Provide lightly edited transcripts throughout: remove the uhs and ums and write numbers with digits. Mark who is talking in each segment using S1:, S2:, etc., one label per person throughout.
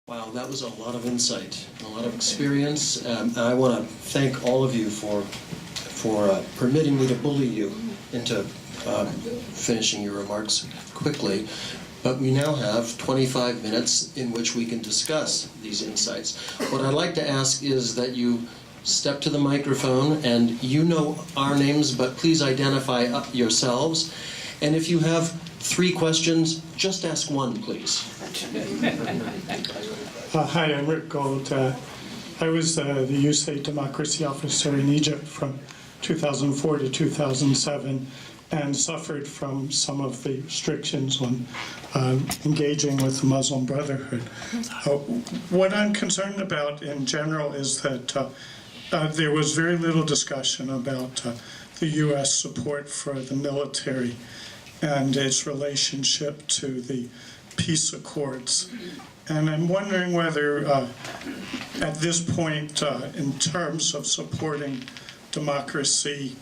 S1: Wow, that was a lot of insight, a lot of experience, and I want to thank all of you for permitting me to bully you into finishing your remarks quickly. But we now have 25 minutes in which we can discuss these insights. What I'd like to ask is that you step to the microphone, and you know our names, but please identify yourselves. And if you have 3 questions, just ask one, please.
S2: Hi, I'm Rick Gold. I was the USAID democracy officer in Egypt from 2004 to 2007 and suffered from some of the restrictions on engaging with the Muslim Brotherhood. What I'm concerned about in general is that there was very little discussion about the U.S. support for the military and its relationship to the peace accords. And I'm wondering whether at this point, in terms of supporting democracy,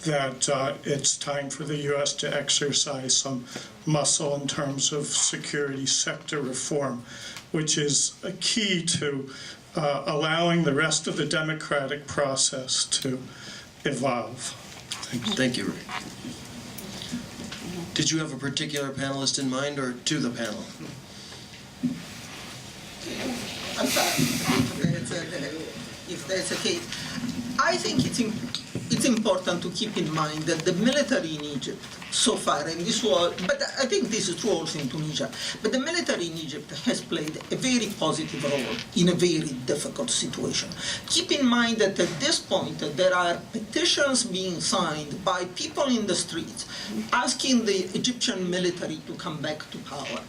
S2: that it's time for the U.S. to exercise some muscle in terms of security sector reform, which is a key to allowing the rest of the democratic process to evolve.
S1: Thank you, Rick. Did you have a particular panelist in mind, or to the panel?
S3: I'm sorry, if that's the case. I think it's important to keep in mind that the military in Egypt so far, and this was, but I think this is true also in Tunisia, but the military in Egypt has played a very positive role in a very difficult situation. Keep in mind that at this point there are petitions being signed by people in the streets asking the Egyptian military to come back to power.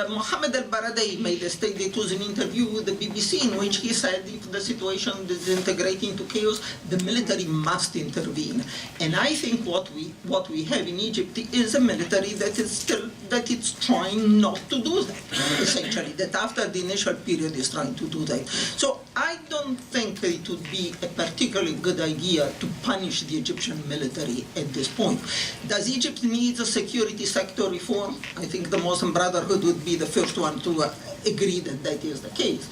S3: Mohammed al-Baradei made a statement, it was an interview with the BBC in which he said if the situation disintegrates into chaos, the military must intervene. And I think what we have in Egypt is a military that it's trying not to do that, essentially, that after the initial period is trying to do that. So I don't think that it would be a particularly good idea to punish the Egyptian military at this point. Does Egypt need a security sector reform? I think the Muslim Brotherhood would be the first one to agree that that is the case.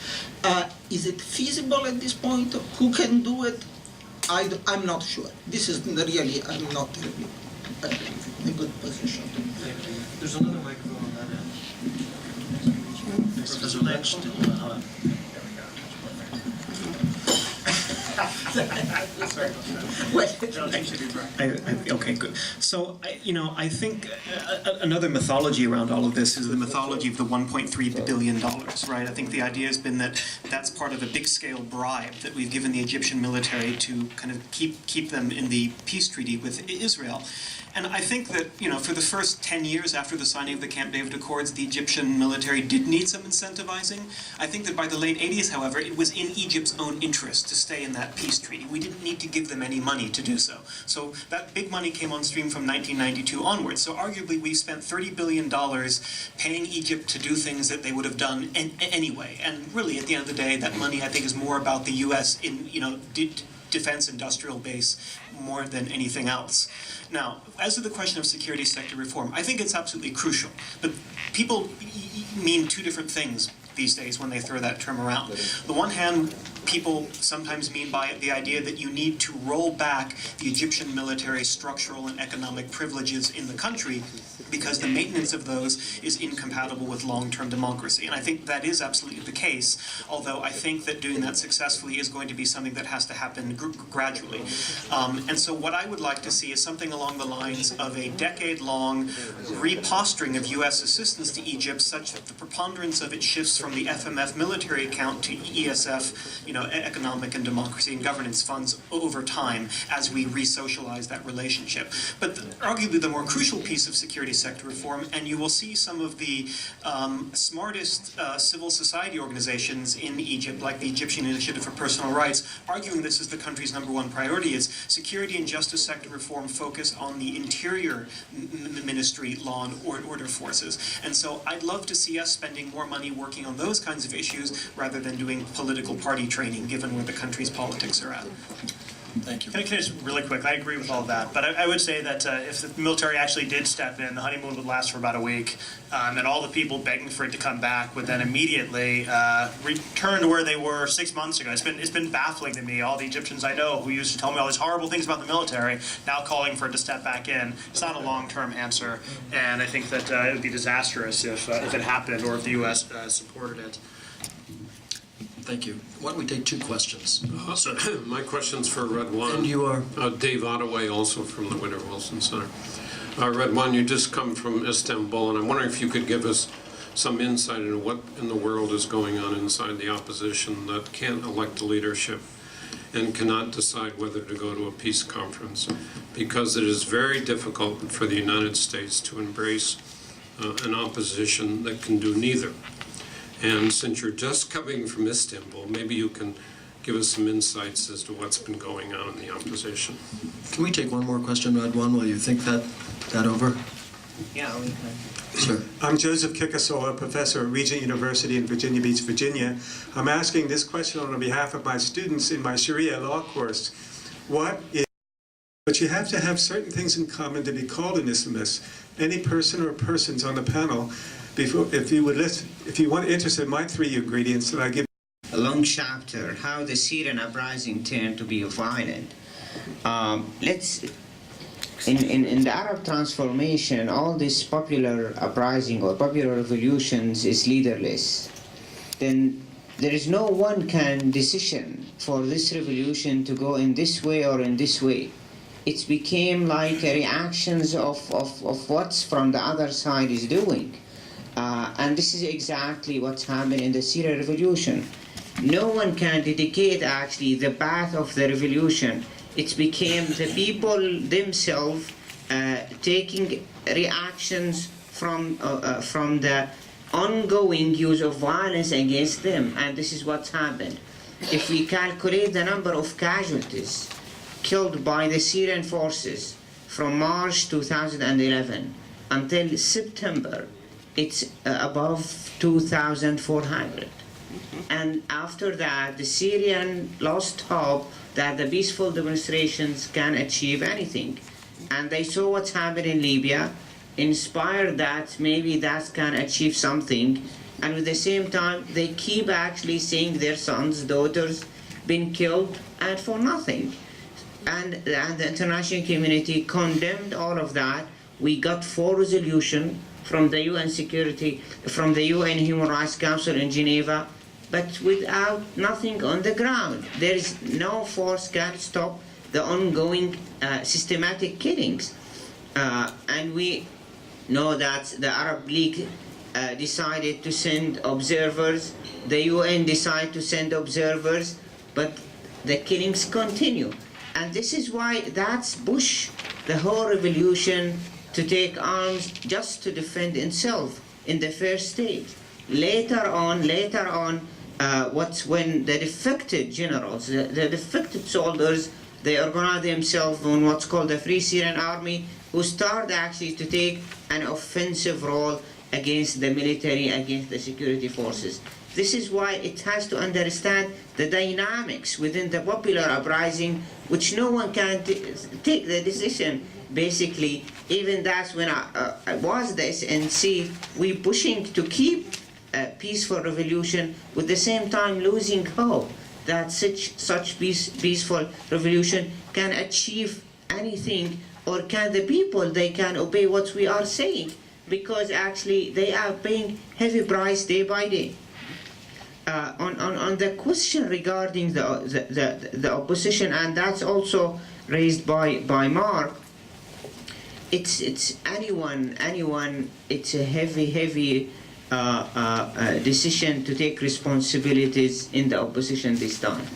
S3: Is it feasible at this point? Who can do it? I'm not sure. This is really, I'm not really in a good position.
S1: There's another microphone on that end. Professor Lynch.
S4: Okay, good. So, I think another mythology around all of this is the mythology of the $1.3 billion, right? I think the idea has been that that's part of a big-scale bribe that we've given the Egyptian military to kind of keep them in the peace treaty with Israel. And I think that, for the first 10 years after the signing of the Camp David Accords, the Egyptian military did need some incentivizing. I think that by the late 80s, however, it was in Egypt's own interest to stay in that peace treaty. We didn't need to give them any money to do so. So that big money came on stream from 1992 onwards. So arguably, we spent $30 billion paying Egypt to do things that they would have done anyway. And really, at the end of the day, that money, I think, is more about the U.S. in, defense industrial base more than anything else. Now, as to the question of security sector reform, I think it's absolutely crucial. But people mean 2 different things these days when they throw that term around. On the one hand, people sometimes mean by it the idea that you need to roll back the Egyptian military structural and economic privileges in the country because the maintenance of those is incompatible with long-term democracy. And I think that is absolutely the case, although I think that doing that successfully is going to be something that has to happen gradually. And so what I would like to see is something along the lines of a decade-long reposturing of U.S. assistance to Egypt such that the preponderance of it shifts from the FMF military account to ESF, economic and democracy and governance funds over time as we re-socialize that relationship. But arguably the more crucial piece of security sector reform, and you will see some of the smartest civil society organizations in Egypt, like the Egyptian Initiative for Personal Rights, arguing this is the country's #1 priority, is security and justice sector reform focused on the interior ministry, law and order forces. And so I'd love to see us spending more money working on those kinds of issues rather than doing political party training, given where the country's politics are at.
S1: Thank you.
S5: Can I just really quick? I agree with all of that, but I would say that if the military actually did step in, the honeymoon would last for about a week, and all the people begging for it to come back would then immediately return to where they were 6 months ago. It's been baffling to me. All the Egyptians I know who used to tell me all these horrible things about the military now calling for it to step back in. It's not a long-term answer, and I think that it would be disastrous if it happened or if the U.S. Supported it.
S1: Thank you. Why don't we take 2 questions?
S6: So my question's for Red One.
S1: And you are?
S6: Dave Ottaway, also from the Woodrow Wilson Center. Red One, you just come from Istanbul, and I'm wondering if you could give us some insight into what in the world is going on inside the opposition that can't elect a leadership and cannot decide whether to go to a peace conference, because it is very difficult for the United States to embrace an opposition that can do neither. And since you're just coming from Istanbul, maybe you can give us some insights as to what's been going on in the opposition.
S1: Can we take one more question, Red One, while you think that over?
S7: Yeah, we can.
S1: Sure.
S8: I'm Joseph Kikasola, professor at Regent University in Virginia Beach, Virginia. I'm asking this question on behalf of my students in my Sharia law course. But you have to have certain things in common to be called an Islamist. Any person or persons on the panel, if you want interested, my 3 ingredients that I give.
S7: A long chapter, how the Syrian uprising turned to be violent. In the Arab transformation, all this popular uprising or popular revolutions is leaderless. Then there is no one can decision for this revolution to go in this way or in this way. It became like reactions of what's from the other side is doing. And this is exactly what's happened in the Syrian revolution. No one can dedicate actually the path of the revolution. It became the people themselves taking reactions from the ongoing use of violence against them, and this is what's happened. If we calculate the number of casualties killed by the Syrian forces from March 2011 until September, it's above 2,400. And after that, the Syrian lost hope that the peaceful demonstrations can achieve anything. And they saw what's happened in Libya, inspired that maybe that can achieve something. And at the same time, they keep actually seeing their sons, daughters being killed, and for nothing. And the international community condemned all of that. We got 4 resolutions from the UN from the UN Human Rights Council in Geneva, but without nothing on the ground. There is no force can stop the ongoing systematic killings. And we know that the Arab League decided to send observers, the UN decided to send observers, but the killings continue. And this is why that's pushed the whole revolution to take arms just to defend itself in the first stage. Later on, when the defected generals, the defected soldiers, they organize themselves on what's called the Free Syrian Army, who start actually to take an offensive role against the military, against the security forces. This is why it has to understand the dynamics within the popular uprising, which no one can take the decision. Basically, even that's when I was the SNC, we pushing to keep a peaceful revolution, with the same time losing hope that such peaceful revolution can achieve anything, or can the people, they can obey what we are saying, because actually they are paying heavy price day by day. On the question regarding the opposition, and that's also raised by Mark, it's anyone, it's a heavy decision to take responsibilities in the opposition this time.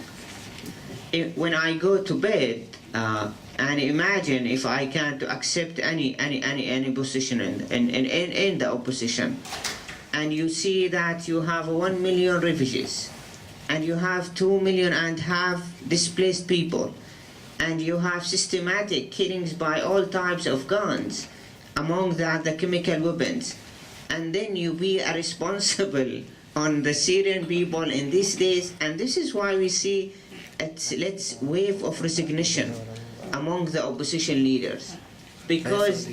S7: When I go to bed and imagine if I can to accept any position in the opposition, and you see that you have 1 million refugees, and you have 2 million and half displaced people, and you have systematic killings by all types of guns, among that the chemical weapons, and then you be responsible on the Syrian people in these days. And this is why we see let's wave of resignation among the opposition leaders, because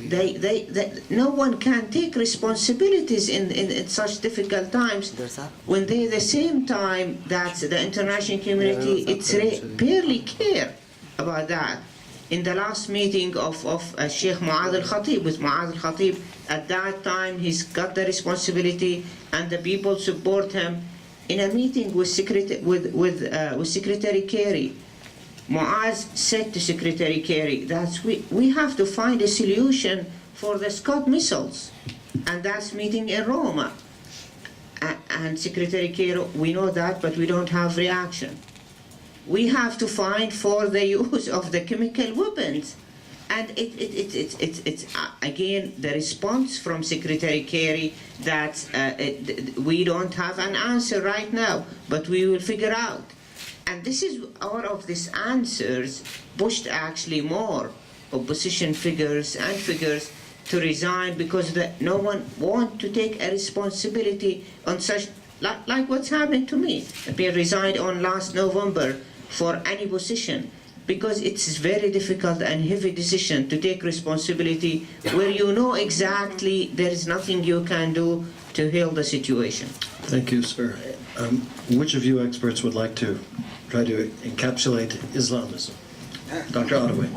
S7: no one can take responsibilities in such difficult times when they at the same time that the international community barely care about that. In the last meeting of Sheikh Mu'adh al-Khatib, with Mu'adh al-Khatib, at that time he's got the responsibility and the people support him. In a meeting with Secretary Kerry, Mu'adh said to Secretary Kerry that we have to find a solution for the Scud missiles, and that's meeting in Roma. And Secretary Kerry, we know that, but we don't have reaction. We have to find for the use of the chemical weapons. And it's again the response from Secretary Kerry that we don't have an answer right now, but we will figure out. And this is out of these answers pushed actually more opposition figures to resign, because no one want to take a responsibility on such like what's happened to me. I resigned on last November for any position, because it's very difficult and heavy decision to take responsibility where you know exactly there is nothing you can do to heal the situation.
S1: Thank you, sir. Which of you experts would like to try to encapsulate Islamism? Dr. Ottaway.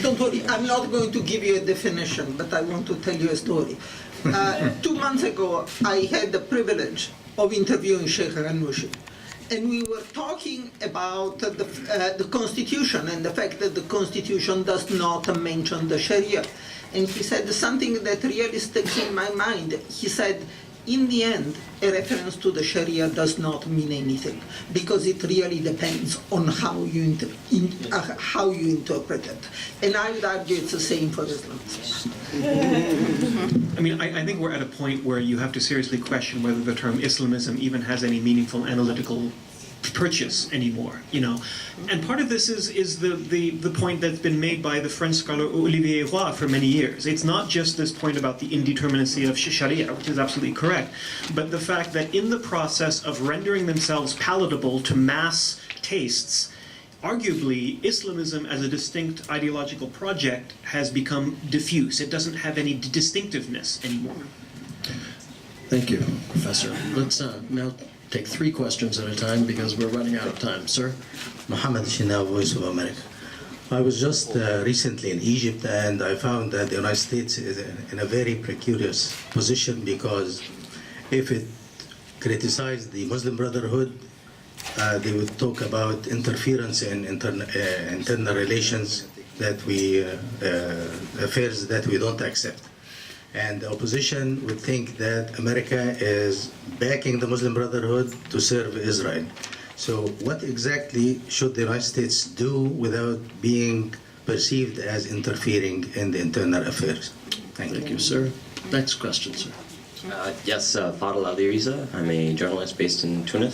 S3: Don't worry, I'm not going to give you a definition, but I want to tell you a story. 2 months ago, I had the privilege of interviewing Sheikh Ghannouchi. And we were talking about the Constitution and the fact that the Constitution does not mention the Sharia. And he said something that really sticks in my mind. He said, in the end, a reference to the Sharia does not mean anything, because it really depends on how you interpret it. And I would argue it's the same for Islam.
S4: I mean, I think we're at a point where you have to seriously question whether the term Islamism even has any meaningful analytical purchase anymore, you know. And part of this is the point that's been made by the French scholar Olivier Roy for many years. It's not just this point about the indeterminacy of Sharia, which is absolutely correct, but the fact that in the process of rendering themselves palatable to mass tastes, arguably, Islamism as a distinct ideological project has become diffuse. It doesn't have any distinctiveness anymore.
S1: Thank you, Professor. Let's now take 3 questions at a time because we're running out of time. Sir?
S9: Mohammed Shina, Voice of America. I was just recently in Egypt, and I found that the United States is in a very precarious position, because if it criticized the Muslim Brotherhood, they would talk about interference in internal relations that affairs that we don't accept. And the opposition would think that America is backing the Muslim Brotherhood to serve Israel. So what exactly should the United States do without being perceived as interfering in the internal affairs?
S1: Thank you, sir. Next question, sir.
S10: Yes, Fadel Ali Riza. I'm a journalist based in Tunis.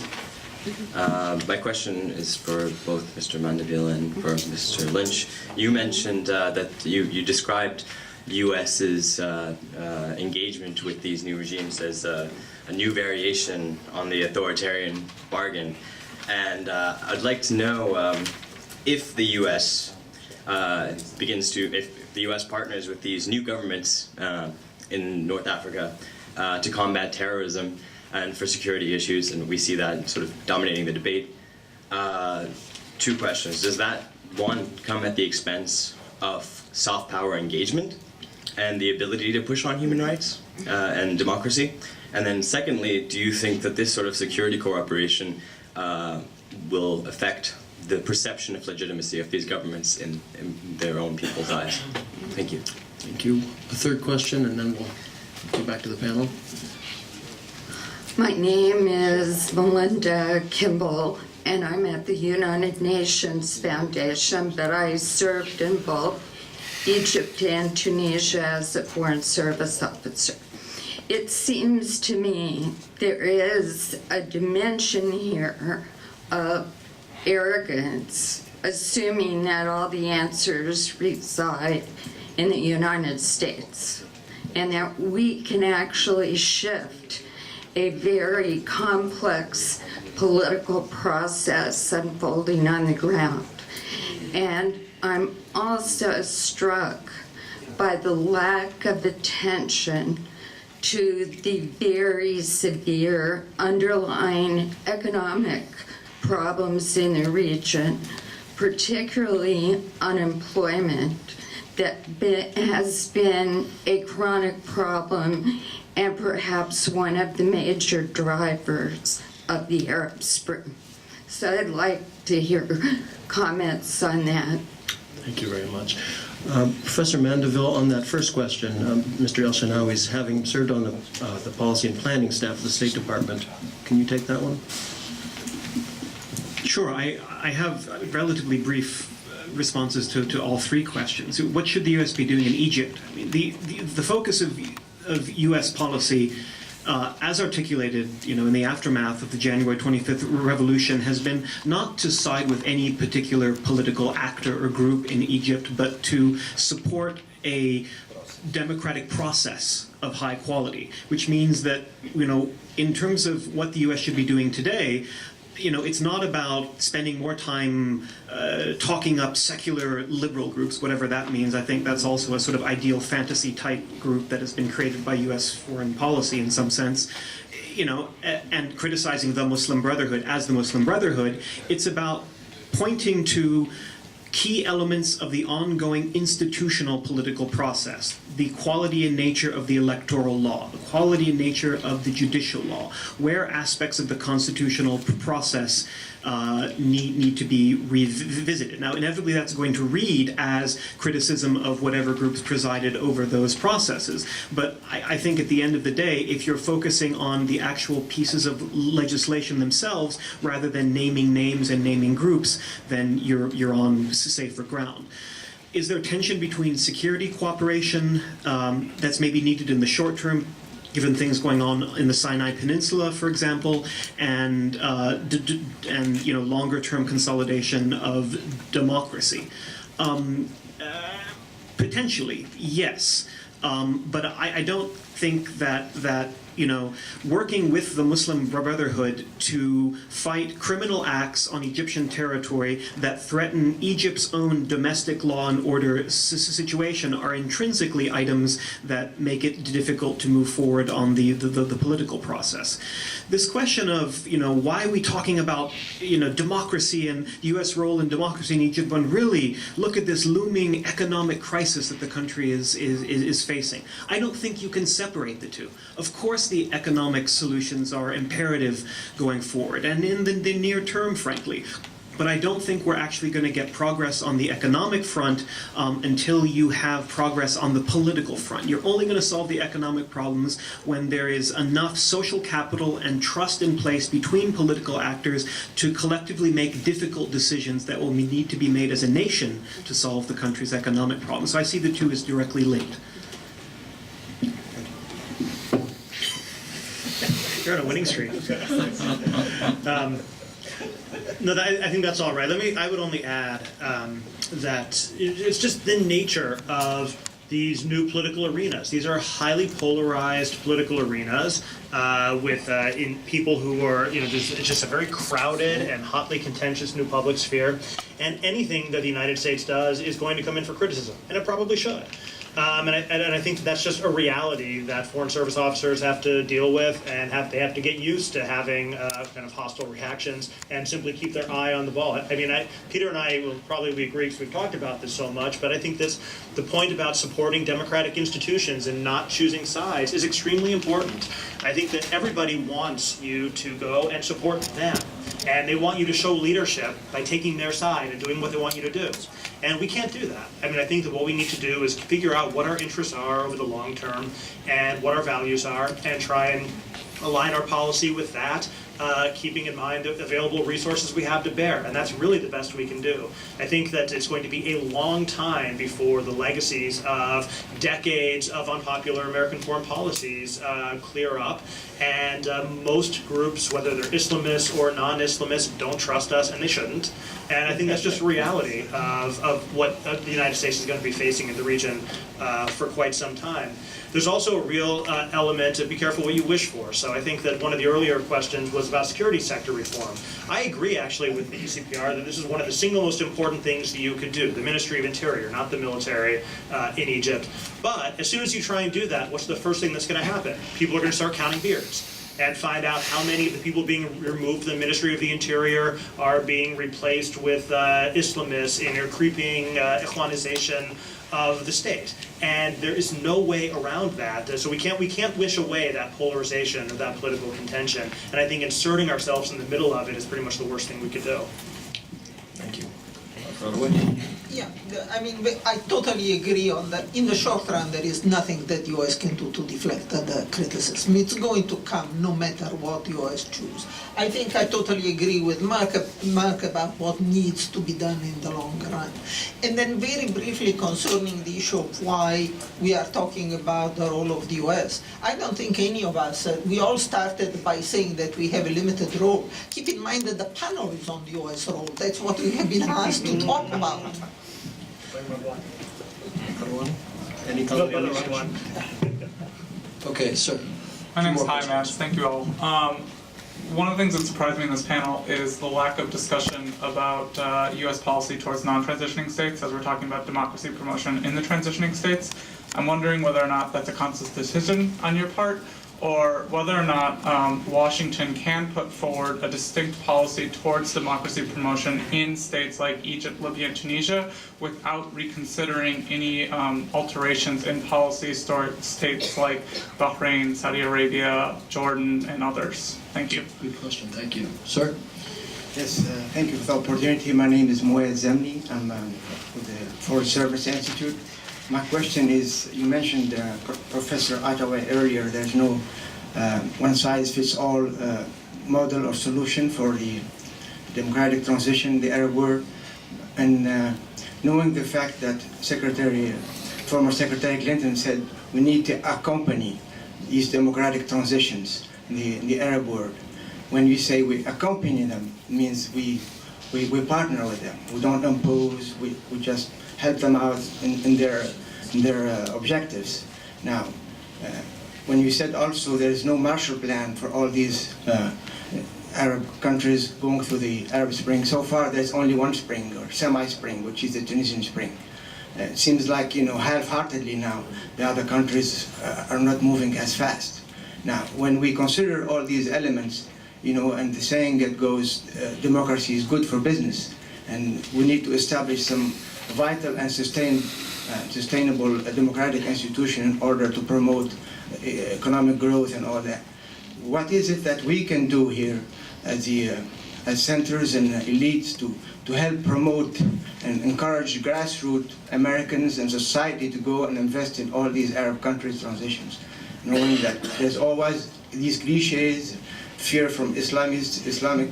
S10: My question is for both Mr. Mandeville and for Mr. Lynch. You mentioned that you described the U.S.'s engagement with these new regimes as a new variation on the authoritarian bargain. And I'd like to know if the U.S. if the U.S. partners with these new governments in North Africa to combat terrorism and for security issues, and we see that sort of dominating the debate. 2 questions. Does that, one, come at the expense of soft power engagement and the ability to push on human rights and democracy? And then secondly, do you think that this sort of security cooperation will affect the perception of legitimacy of these governments in their own people's eyes? Thank you.
S1: Thank you. The 3rd question, and then we'll go back to the panel.
S11: My name is Melinda Kimball, and I'm at the United Nations Foundation, but I served in both Egypt and Tunisia as a Foreign Service officer. It seems to me there is a dimension here of arrogance, assuming that all the answers reside in the United States, and that we can actually shift a very complex political process unfolding on the ground. And I'm also struck by the lack of attention to the very severe underlying economic problems in the region, particularly unemployment, that has been a chronic problem and perhaps one of the major drivers of the Arab Spring. So I'd like to hear comments on that.
S1: Thank you very much. Professor Mandeville, on that first question, Mr. El-Shanawi's having served on the policy and planning staff of the State Department, can you take that one?
S4: Sure, I have relatively brief responses to all three questions. What should the U.S. be doing in Egypt? I mean, the focus of U.S. policy, as articulated, in the aftermath of the January 25th revolution, has been not to side with any particular political actor or group in Egypt, but to support a democratic process of high quality, which means that, in terms of what the U.S. should be doing today, it's not about spending more time talking up secular liberal groups, whatever that means. I think that's also a sort of ideal fantasy type group that has been created by U.S. foreign policy in some sense, and criticizing the Muslim Brotherhood as the Muslim Brotherhood. It's about pointing to key elements of the ongoing institutional political process, the quality and nature of the electoral law, the quality and nature of the judicial law, where aspects of the constitutional process need to be revisited. Now, inevitably, that's going to read as criticism of whatever groups presided over those processes. But I think at the end of the day, if you're focusing on the actual pieces of legislation themselves, rather than naming names and naming groups, then you're on safer ground. Is there tension between security cooperation that's maybe needed in the short term, given things going on in the Sinai Peninsula, for example, and longer-term consolidation of democracy? Potentially, yes, but I don't think that working with the Muslim Brotherhood to fight criminal acts on Egyptian territory that threaten Egypt's own domestic law and order situation are intrinsically items that make it difficult to move forward on the political process. This question of, why are we talking about, democracy and the U.S. role in democracy in Egypt, when really look at this looming economic crisis that the country is facing. I don't think you can separate the two. Of course, the economic solutions are imperative going forward, and in the near term, frankly. But I don't think we're actually going to get progress on the economic front until you have progress on the political front. You're only going to solve the economic problems when there is enough social capital and trust in place between political actors to collectively make difficult decisions that will need to be made as a nation to solve the country's economic problems. So I see the two as directly linked.
S5: You're on a winning streak. No, I think that's all right. I would only add that it's just the nature of these new political arenas. These are highly polarized political arenas with people who are, it's just a very crowded and hotly contentious new public sphere. And anything that the United States does is going to come in for criticism, and it probably should. And I think that's just a reality that Foreign Service officers have to deal with, and they have to get used to having kind of hostile reactions and simply keep their eye on the ball. I mean, Peter and I will probably agree because we've talked about this so much, but I think the point about supporting democratic institutions and not choosing sides is extremely important. I think that everybody wants you to go and support them, and they want you to show leadership by taking their side and doing what they want you to do. And we can't do that. I mean, I think that what we need to do is figure out what our interests are over the long term and what our values are, and try and align our policy with that, keeping in mind the available resources we have to bear. And that's really the best we can do. I think that it's going to be a long time before the legacies of decades of unpopular American foreign policies clear up. And most groups, whether they're Islamists or non-Islamists, don't trust us, and they shouldn't. And I think that's just a reality of what the United States is going to be facing in the region for quite some time. There's also a real element of be careful what you wish for. So I think that one of the earlier questions was about security sector reform. I agree actually with the ECPR that this is one of the single most important things that you could do, the Ministry of Interior, not the military in Egypt. But as soon as you try and do that, what's the first thing that's going to happen? People are going to start counting beards and find out how many of the people being removed from the Ministry of the Interior are being replaced with Islamists in a creeping Ikhwanization of the state. And there is no way around that. So we can't wish away that polarization or that political contention. And I think inserting ourselves in the middle of it is pretty much the worst thing we could do.
S1: Thank you.
S3: Yeah, I mean, I totally agree on that. In the short run, there is nothing that U.S. can do to deflect the criticism. It's going to come no matter what U.S. choose. I think I totally agree with Mark about what needs to be done in the long run. And then very briefly concerning the issue of why we are talking about the role of the U.S. I don't think any of us, we all started by saying that we have a limited role. Keep in mind that the panel is on the U.S. role. That's what we have been asked to talk about.
S1: Any contributions? Okay, sir.
S12: My name is
S1: Two more
S12: Hi Max. Thank you all. One of the things that surprised me in this panel is the lack of discussion about U.S. policy towards non-transitioning states, as we're talking about democracy promotion in the transitioning states. I'm wondering whether or not that's a conscious decision on your part, or whether or not Washington can put forward a distinct policy towards democracy promotion in states like Egypt, Libya, and Tunisia without reconsidering any alterations in policies towards states like Bahrain, Saudi Arabia, Jordan, and others. Thank you.
S1: Good question. Thank you. Sir?
S13: Yes, thank you for the opportunity. My name is Moed Zemni. I'm with the Foreign Service Institute. My question is, you mentioned Professor Attaway earlier, there's no one-size-fits-all model or solution for the democratic transition in the Arab world. And knowing the fact that former Secretary Clinton said we need to accompany these democratic transitions in the Arab world. When we say we accompany them, it means we partner with them. We don't impose, we just help them out in their objectives. Now, when you said also there is no Marshall Plan for all these Arab countries going through the Arab Spring, so far there's only one spring, or semi-spring, which is the Tunisian Spring. It seems like, half-heartedly now, the other countries are not moving as fast. Now, when we consider all these elements, and the saying that goes, democracy is good for business, and we need to establish some vital and sustainable democratic institution in order to promote economic growth and all that. What is it that we can do here as centers and elites to help promote and encourage grassroots Americans and society to go and invest in all these Arab countries' transitions, knowing that there's always these cliches, fear from Islamic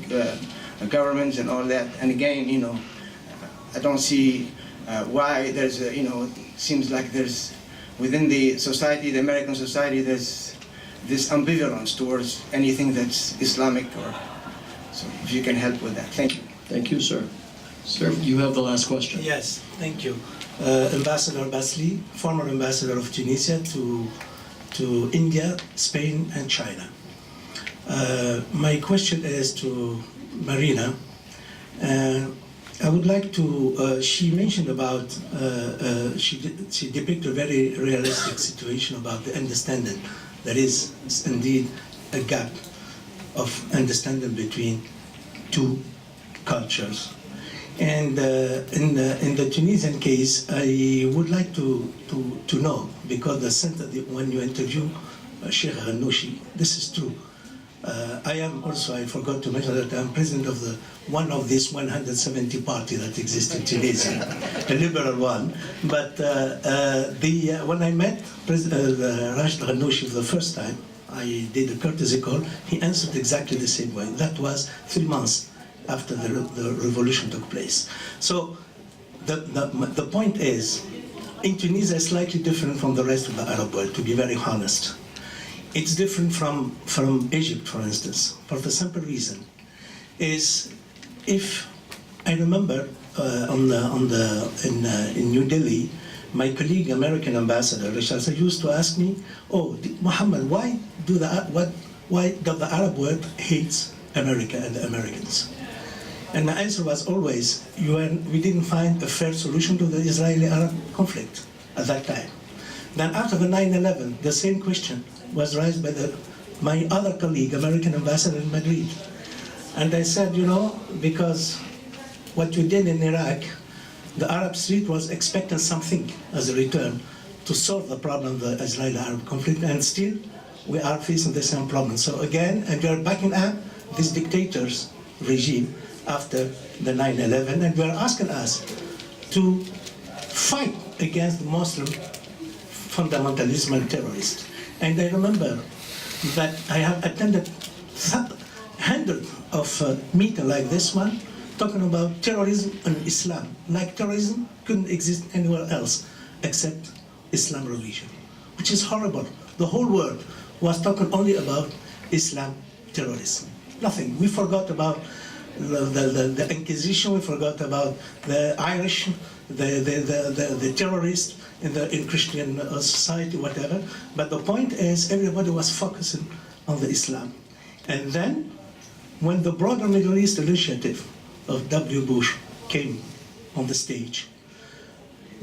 S13: governments and all that. And again, I don't see why there's it seems like there's within the society, the American society, there's this ambivalence towards anything that's Islamic. So if you can help with that, thank you.
S1: Thank you, sir. Sir, you have the last question.
S14: Yes, thank you. Ambassador Basli, former ambassador of Tunisia to India, Spain, and China. My question is to Marina. I would like to, she mentioned about, she depicted a very realistic situation about the understanding. There is indeed a gap of understanding between two cultures. And in the Tunisian case, I would like to know, because the center, when you interview Sheikh Ghannouchi, this is true. I am also, I forgot to mention that I'm president of one of these 170 parties that exist in Tunisia, a liberal one. But when I met Rashid Ghannouchi for the first time, I did a courtesy call. He answered exactly the same way. That was 3 months after the revolution took place. So the point is, in Tunisia, it's slightly different from the rest of the Arab world, to be very honest. It's different from Egypt, for instance, for the simple reason is if I remember in New Delhi, my colleague, American ambassador Richard, used to ask me, "Oh, Muhammad, why does the Arab world hates America and the Americans?" And my answer was always, we didn't find a fair solution to the Israeli-Arab conflict at that time. Then after the 9/11, the same question was raised by my other colleague, American ambassador in Madrid. And I said, because what you did in Iraq, the Arab street was expecting something as a return to solve the problem of the Israeli-Arab conflict, and still we are facing the same problem. So again, and we are backing up this dictator's regime after the 9/11, and we are asking us to fight against the Muslim fundamentalism and terrorists. And I remember that I have attended hundreds of meetings like this one, talking about terrorism and Islam. Like terrorism couldn't exist anywhere else except Islam religion, which is horrible. The whole world was talking only about Islam terrorism. Nothing. We forgot about the Inquisition. We forgot about the Irish, the terrorists in Christian society, whatever. But the point is, everybody was focusing on the Islam. And then, when the broader Middle East initiative of W. Bush came on the stage,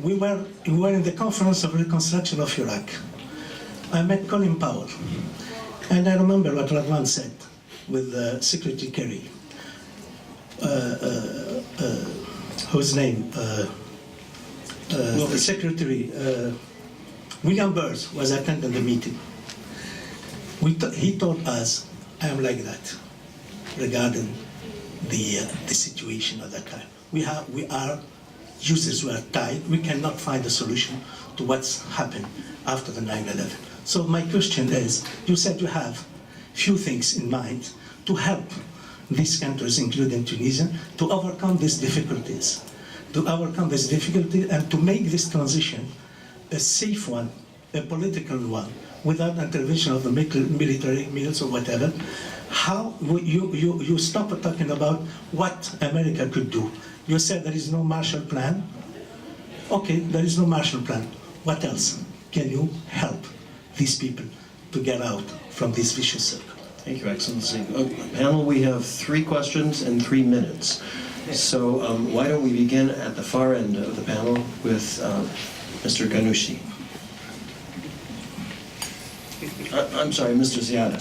S14: we were in the Conference of Reconstruction of Iraq. I met Colin Powell, and I remember what Radwan said with Secretary Kerry, whose name, the Secretary, William Burns was attending the meeting. He told us, I am like that, regarding the situation at that time. We are users who are tied. We cannot find a solution to what's happened after the 9/11. So my question is, you said you have few things in mind to help these countries, including Tunisia, to overcome these difficulties, and to make this transition a safe one, a political one, without intervention of the military means or whatever. How you stop talking about what America could do? You said there is no Marshall Plan. Okay, there is no Marshall Plan. What else can you help these people to get out from this vicious circle?
S1: Thank you, Excellency. Panel, we have 3 questions and 3 minutes. So why don't we begin at the far end of the panel with Mr. Ghanouchi. I'm sorry, Mr. Ziada.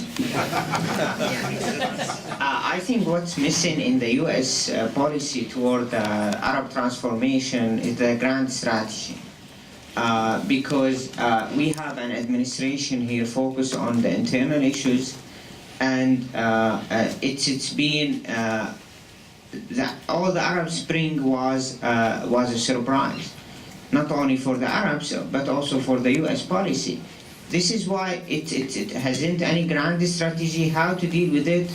S7: I think what's missing in the U.S. Policy toward Arab transformation is the grand strategy. Because we have an administration here focused on the internal issues, and it's been all the Arab Spring was a surprise, not only for the Arabs but also for the U.S. policy. This is why it hasn't any grand strategy how to deal with it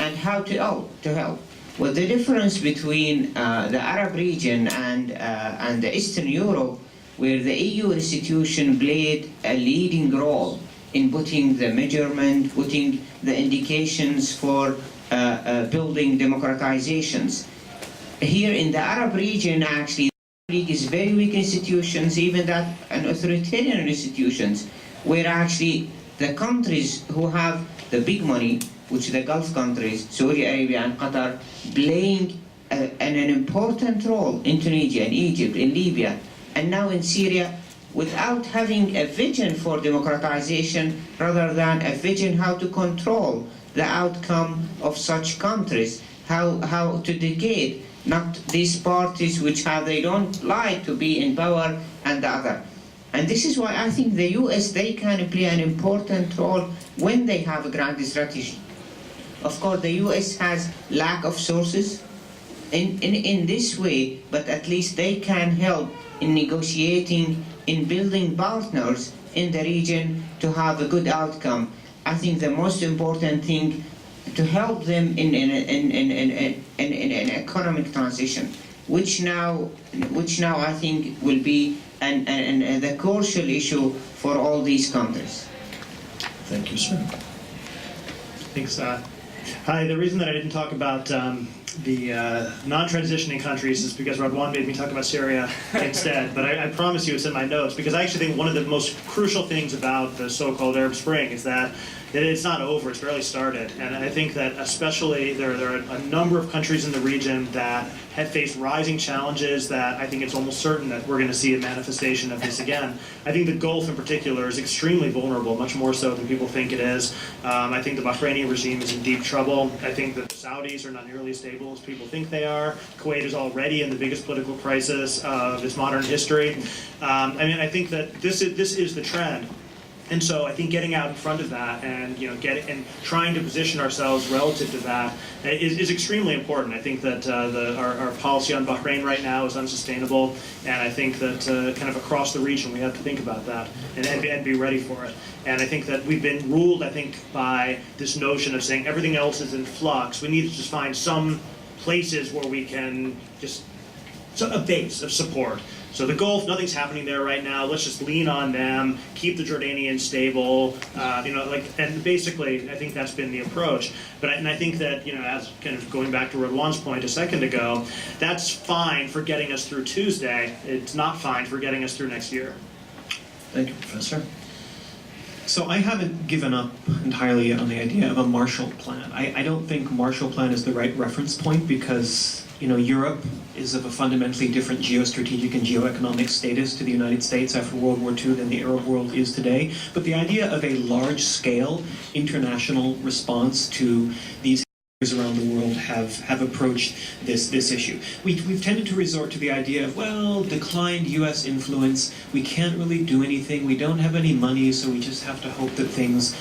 S7: and how to help. Well, the difference between the Arab region and the Eastern Europe, where the EU institution played a leading role in putting the measurement, putting the indications for building democratizations. Here in the Arab region, actually, the League is very weak institutions, even that an authoritarian institutions, where actually the countries who have the big money, which are the Gulf countries, Saudi Arabia and Qatar, playing an important role in Tunisia, in Egypt, in Libya, and now in Syria, without having a vision for democratization, rather than a vision how to control the outcome of such countries, how to decade, not these parties which they don't like to be in power and the other. And this is why I think the US, they can play an important role when they have a grand strategy. Of course, the US has lack of sources in this way, but at least they can help in negotiating, in building partners in the region to have a good outcome. I think the most important thing to help them in an economic transition, which now I think will be the crucial issue for all these countries.
S1: Thank you, sir.
S15: Thanks. Hi, the reason that I didn't talk about
S5: the non-transitioning countries is because Radwan made me talk about Syria instead, but I promise you it's in my notes, because I actually think one of the most crucial things about the so-called Arab Spring is that it's not over, it's barely started. And I think that especially there are a number of countries in the region that have faced rising challenges that I think it's almost certain that we're going to see a manifestation of this again. I think the Gulf in particular is extremely vulnerable, much more so than people think it is. I think the Bahraini regime is in deep trouble. I think that the Saudis are not nearly as stable as people think they are. Kuwait is already in the biggest political crisis of its modern history. I think that this is the trend. And so I think getting out in front of that and trying to position ourselves relative to that is extremely important. I think that our policy on Bahrain right now is unsustainable, and I think that kind of across the region we have to think about that and be ready for it. And I think that we've been ruled, by this notion of saying everything else is in flux. We need to just find some places where we can a base of support. So the Gulf, nothing's happening there right now. Let's just lean on them, keep the Jordanians stable, and basically, I think that's been the approach. And I think that, as kind of going back to Radwan's point a second ago, that's fine for getting us through Tuesday. It's not fine for getting us through next year.
S1: Thank you, Professor.
S4: So I haven't given up entirely on the idea of a Marshall Plan. I don't think Marshall Plan is the right reference point because, Europe is of a fundamentally different geostrategic and geoeconomic status to the United States after World War II than the Arab world is today. But the idea of a large-scale international response to these around the world have approached this issue. We've tended to resort to the idea of, declined U.S. influence, we can't really do anything, we don't have any money, so we just have to hope that things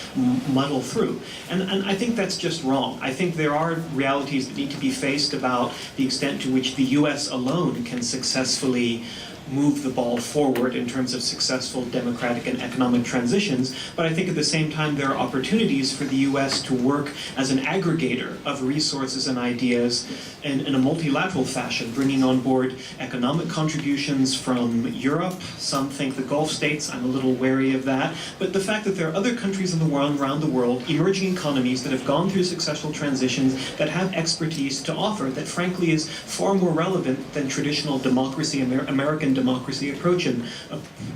S4: muddle through. And I think that's just wrong. I think there are realities that need to be faced about the extent to which the U.S. alone can successfully move the ball forward in terms of successful democratic and economic transitions, but I think at the same time there are opportunities for the U.S. to work as an aggregator of resources and ideas in a multilateral fashion, bringing on board economic contributions from Europe. Some think the Gulf states, I'm a little wary of that, but the fact that there are other countries in the world, around the world, emerging economies that have gone through successful transitions that have expertise to offer that frankly is far more relevant than traditional democracy, American democracy approach and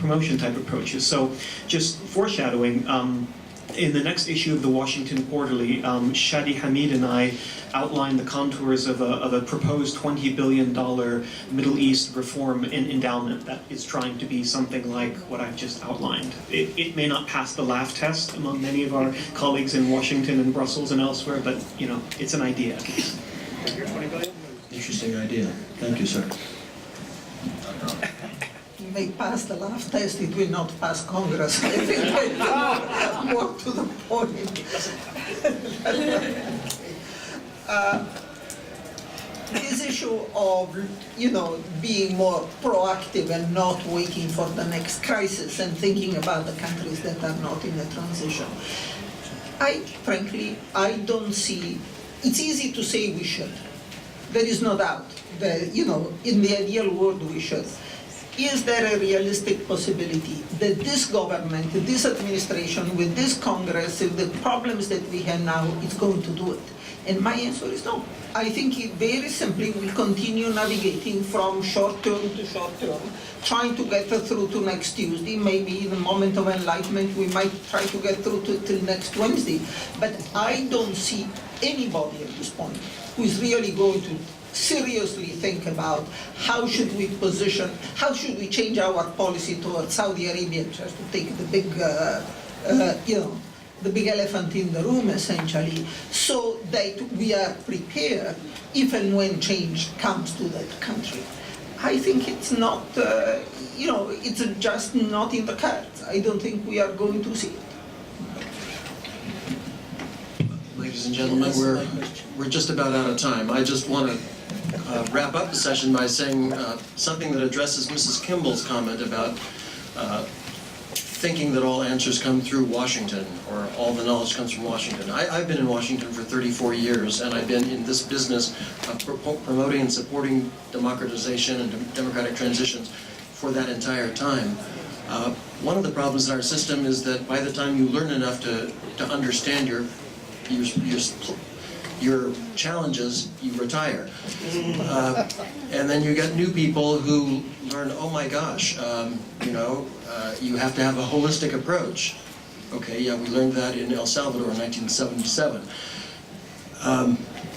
S4: promotion type approaches. So just foreshadowing, in the next issue of the Washington Quarterly, Shadi Hamid and I outlined the contours of a proposed $20 billion Middle East reform endowment that is trying to be something like what I've just outlined. It may not pass the laugh test among many of our colleagues in Washington and Brussels and elsewhere, but it's an idea.
S1: Interesting idea. Thank you, sir.
S3: May pass the laugh test, it will not pass Congress. I think more to the point. This issue of, being more proactive and not waiting for the next crisis and thinking about the countries that are not in a transition. I don't see, it's easy to say we should. There is no doubt that, in the ideal world we should. Is there a realistic possibility that this government, this administration, with this Congress, with the problems that we have now, is going to do it? And my answer is no. I think it very simply will continue navigating from short term to short term, trying to get through to next Tuesday. Maybe in a moment of enlightenment we might try to get through till next Wednesday. But I don't see anybody at this point who is really going to seriously think about how should we change our policy towards Saudi Arabia, just to take the big, the big elephant in the room, essentially, so that we are prepared if and when change comes to that country. I think it's not, it's just not in the cards. I don't think we are going to see it.
S1: Ladies and gentlemen, we're just about out of time. I just want to wrap up the session by saying something that addresses Mrs. Kimball's comment about thinking that all answers come through Washington, or all the knowledge comes from Washington. I've been in Washington for 34 years, and I've been in this business of promoting and supporting democratization and democratic transitions for that entire time. One of the problems in our system is that by the time you learn enough to understand your your challenges, you retire. And then you get new people who learn, oh my gosh, you have to have a holistic approach. Okay, yeah, we learned that in El Salvador in 1977.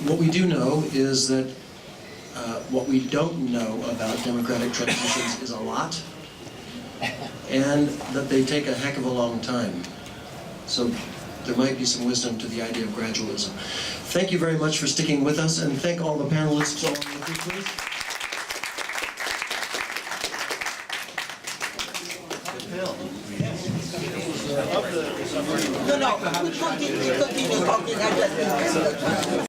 S1: What we do know is that what we don't know about democratic transitions is a lot, and that they take a heck of a long time. So there might be some wisdom to the idea of gradualism. Thank you very much for sticking with us, and thank all the panelists along with you, please.
S3: No, we continue talking.